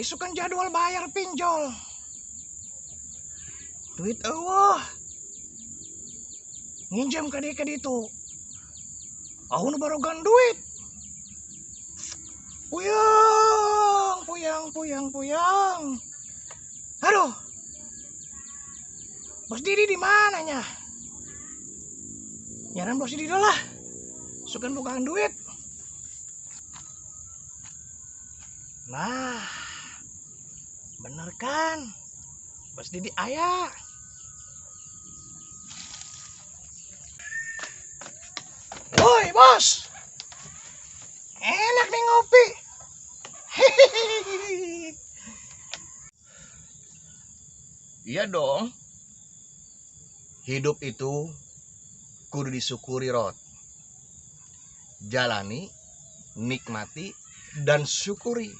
isukan jadwal bayar pinjol. Duit eueuh. Nginjem ka ditu. Ahun barogan duit. Puyang. Aduh. Bos Didi di mananya? Nyaran Bos Didi lah. Sukan bukaan duit. Nah, bener kan? Bos Didi aya. Woi bos, enak nih ngopi. Iya dong. Hidup itu kudu disyukuri, Rod. Jalani, nikmati, dan syukuri.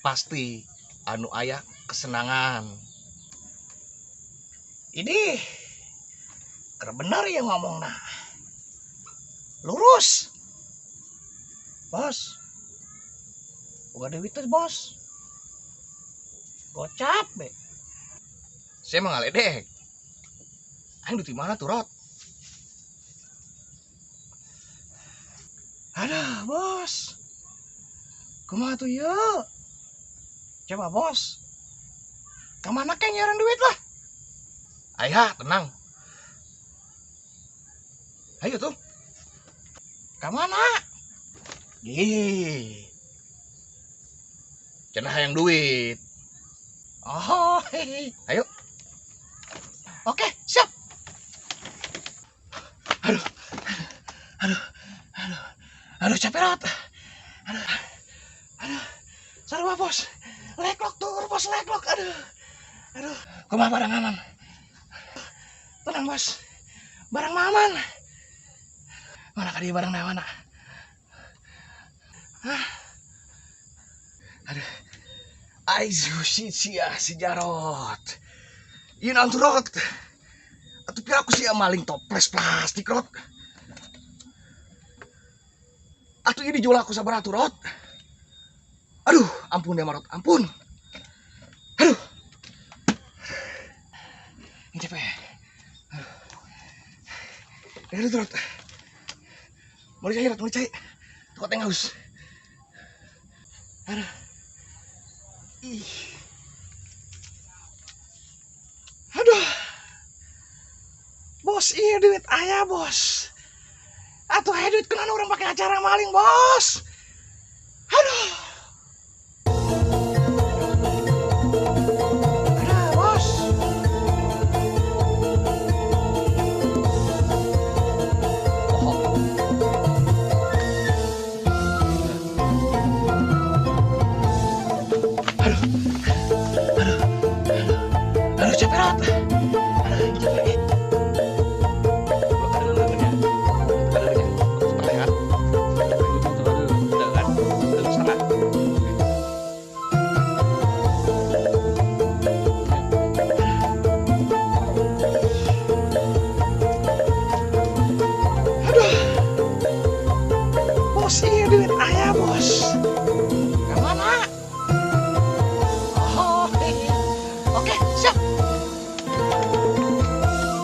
Pasti anu aya kesenangan. Ini bener ya ngomong nah. Lurus. Bos. Bukan duit tuh, bos. Gocap be. Saya mah ngaledek. Aing duit di mana tuh, Rod? Aduh, bos. Kumaha tuh ya? Coba, bos. Kemana kayak nyaran duit lah? Ayah, tenang. Ayo tuh. Kemana? Cenah yang duit. Oh, hehe. Ayo. Oke, siap. Aduh, capek Rod. Aduh. Sarua bos. Leklok tur, bos, leklok. Aduh. Kumaha barang aman? Tenang, bos. Barang aman. Mana kali barang mana? Aduh. Aizu si Jarot. Ieu naon tuh, Rod? Atuh pira aku sia maling toples plastik, Rod. Atuh ini dijual aku sabaraha tuh, Rod? Aduh, ampun ya, Rod, ampun. Aduh. Ini capek. Aduh, Rod. Mau dicai, Rod, mau dicai. Kok teh haus. Aduh. Ih. Aduh. Bos, iya duit ayah, bos. Atuh aya duit kenapa orang pakai acara maling, bos. Aduh.